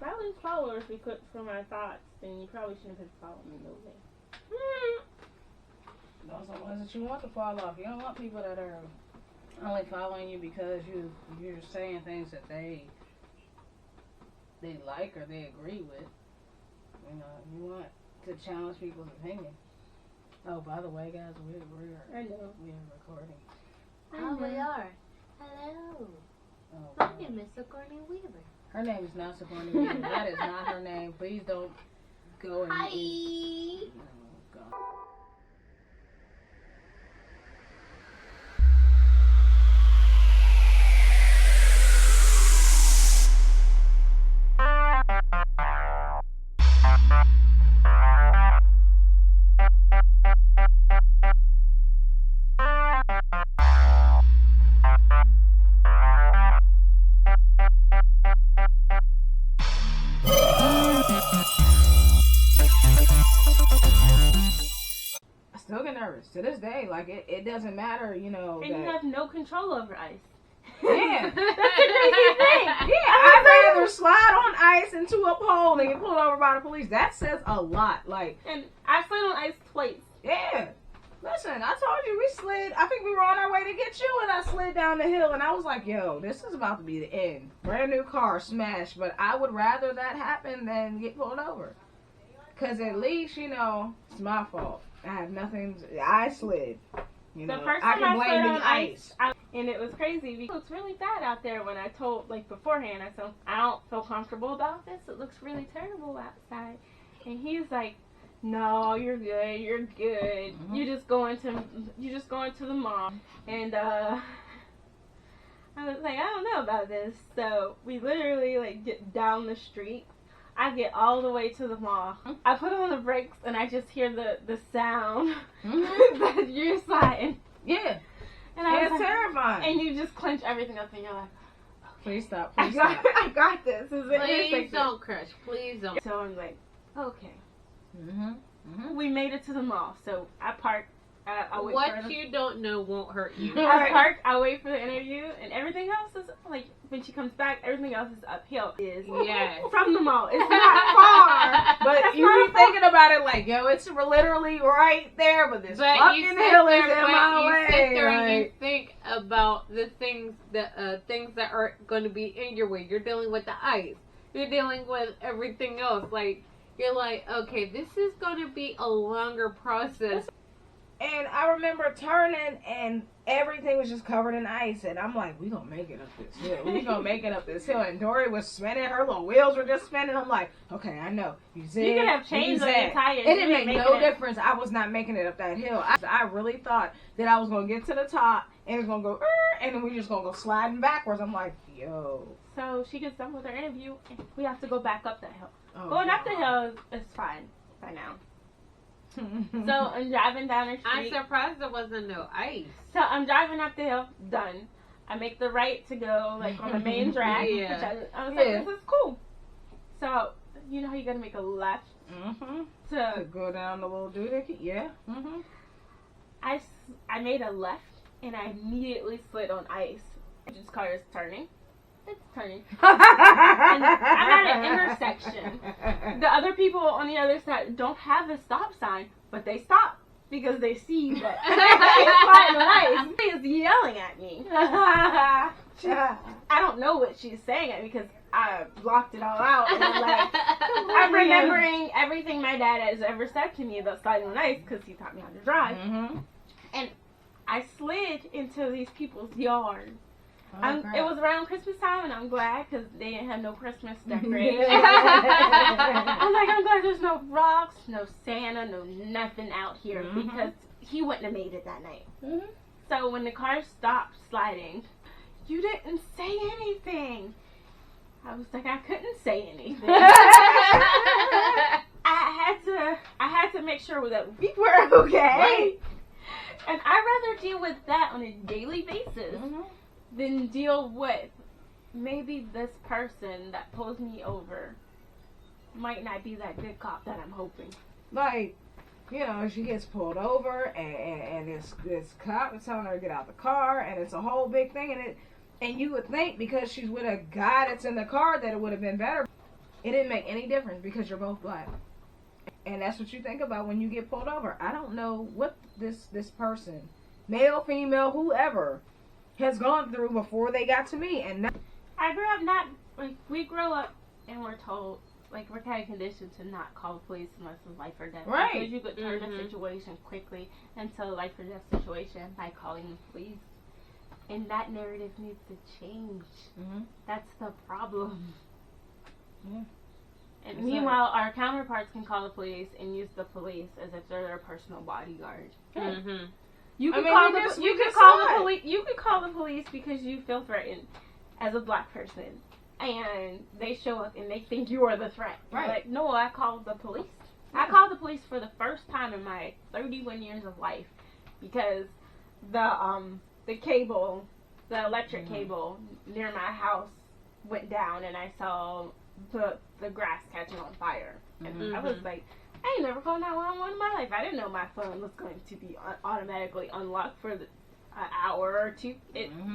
balance followers we put from our thoughts, then you probably shouldn't have followed me no way. Those are the ones that you want to fall off. You don't want people that are only following you because you're saying things that they like or they agree with. You know, you want to challenge people's opinion. Oh, by the way, guys, we're recording. Oh, we are. Hello. Oh, My name is Sigourney Weaver. her name is not Sigourney Weaver. That is not her name. Please don't go and... Hi. Oh, God. I still get nervous to this day. Like, it doesn't matter, you know. And you have no control over ice. Yeah. That's the crazy thing. Yeah, I'd rather slide on ice into a pole than get pulled over by the police. That says a lot. Like, And I slid on ice twice. yeah. Listen, I told you we slid. I think we were on our way to get you, and I slid down the hill, and I was like, yo, this is about to be the end. Brand new car, smashed. But I would rather that happen than get pulled over. Because at least, you know, it's my fault. I have nothing. I slid. You know, The first I time can I blame slid the on ice. and it was crazy because it looks really bad out there. When I told, like, beforehand, I said, I don't feel comfortable about this. It looks really terrible outside. And he's like, no, you're good. You're good. Mm-hmm. You're just going to the mall. And I was like, I don't know about this. So we literally, like, get down the street. I get all the way to the mall. I put on the brakes and I just hear the sound that you're sliding. Yeah. And I It's was like, terrifying. and you just clench everything up and you're like, Please stop. I Please stop. got this. This is it. Please don't crush. Please don't. So I'm like, okay. Mm-hmm. Mm-hmm. We made it to the mall. So I parked. I wait for What the, you don't know won't hurt you. I park. I wait for the interview, and everything else is like when she comes back. Everything else is uphill. Yes. From the mall. It's not far. But That's you not be far. thinking about it like, yo, it's literally right there, but this But you fucking sit hill is there, in but my you way. sit there and you like- think about the things that are going to be in your way. You're dealing with the ice. You're dealing with everything else. Like, you're like, okay, this is going to be a longer process. And I remember turning and everything was just covered in ice. And I'm like, we gonna make it up this hill. We gonna make it up this hill. And Dory was spinning. Her little wheels were just spinning. I'm like, okay, I know. You zig, You could have changed the zag. tires. It didn't make no difference. I was not making it up that hill. I really thought that I was gonna get to the top and it's gonna go, and then we just gonna go sliding backwards. I'm like, yo. So she gets done with her interview, and we have to go back up that hill. Oh, Going up the God. hill is fine by now. So I'm driving down the I'm street. surprised there wasn't no ice. So I'm driving up the hill, done. I make the right to go like on the main drag, Yeah. which I was Yeah. like, this is cool. So you know how you gotta make a left Mm-hmm. to. To go down the little doohickey, yeah. Mm-hmm. I made a left and I immediately slid on ice. This car is turning. It's turning. And I'm at an intersection. The other people on the other side don't have a stop sign, but they stop because they see that it's sliding on ice. She is yelling at me. I don't know what she's saying at me because I blocked it all out. And I'm remembering everything my dad has ever said to me about sliding on ice because he taught me how to drive. Mm-hmm. And I slid into these people's yard. Oh, It was around Christmas time, and I'm glad because they didn't have no Christmas decorations. Yeah. I'm like, I'm glad there's no rocks, no Santa, no nothing out here Mhm. because he wouldn't have made it that night. Mm-hmm. So when the car stopped sliding, you didn't say anything. I was like, I couldn't say anything. I had to make sure that we were okay. Right. And I'd rather deal with that on a daily basis Mm-hmm. than deal with maybe this person that pulls me over might not be that good cop that I'm hoping. Like, you know, she gets pulled over and this cop is telling her to get out the car and it's a whole big thing and you would think because she's with a guy that's in the car that it would have been better. It didn't make any difference because you're both black. And that's what you think about when you get pulled over. I don't know what this person, male, female, whoever, has gone through before they got to me. And now, I grew up we grow up and we're told, like, we're kind of conditioned to not call the police unless it's life or death. Right. Because you could turn a situation quickly into a life or death situation by calling the police. And that narrative needs to change. That's the problem. Yeah. And It's meanwhile, our counterparts can call the police and use the police as if they're their personal bodyguard. You could call the police because you feel threatened as a black person, and they show up and they think you are the threat. Right. Like, no, I called the police. I called the police for the first time in my 31 years of life because the cable, the electric cable near my house went down, and I saw the grass catching on fire. And I was like, I ain't never called 911 in my life. I didn't know my phone was going to be automatically unlocked for an hour or two.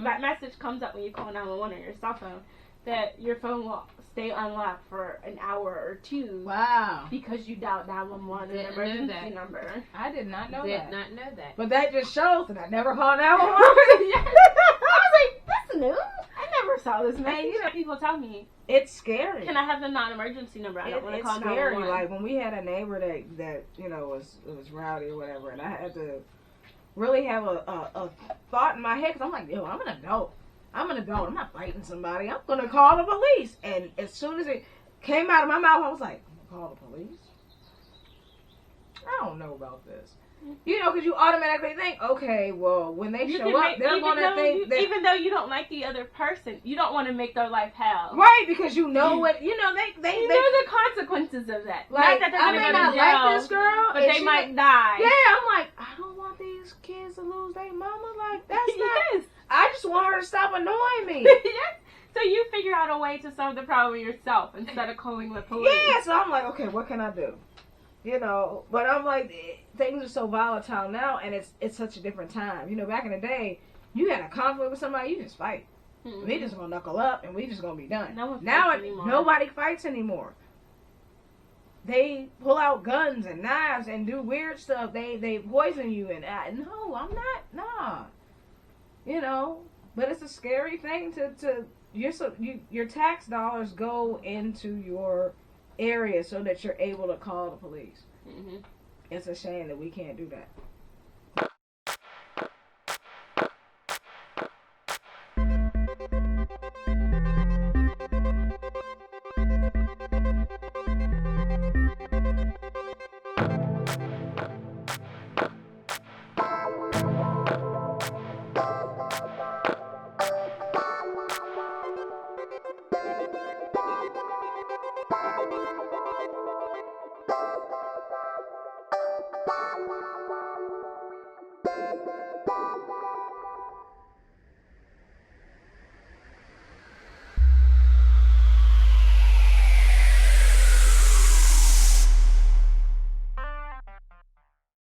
That message comes up when you call 911 on your cell phone that your phone will stay unlocked for an hour or two. Wow. Because you dialed 911 an emergency number. I did not know Did not know that. But that just shows that I never called 911. I was like, that's new. I never saw this message. You know, people tell me, it's scary. can I have the non-emergency number? I don't want to call It's scary. 911. Like when we had a neighbor that you know was rowdy or whatever, and I had to really have a thought in my head because I'm like, yo, I'm an adult. I'm not fighting somebody. I'm gonna call the police. And as soon as it came out of my mouth, I was like, call the police? I don't know about this. You know, because you automatically think, okay, well, when they show up, they're going to think that... Even though you don't like the other person, you don't want to make their life hell. Right, because you know what, you know, they know the consequences of that. Like, not that I may not like this girl, but they might die. Yeah, I'm like, I don't want these kids to lose their mama. Like, that's not... Yes. I just want her to stop annoying me. Yes. So you figure out a way to solve the problem yourself instead of calling the police. Yeah, so I'm like, okay, what can I do? You know, but I'm like, things are so volatile now, and it's such a different time. You know, back in the day, you had a conflict with somebody, you just fight. We just gonna knuckle up, and we just gonna be done. No one now fights anymore. Nobody fights anymore. They pull out guns and knives and do weird stuff. They poison you, and no, I'm not. Nah. You know, but it's a scary thing your tax dollars go into your area so that you're able to call the police. It's a shame that we can't do that.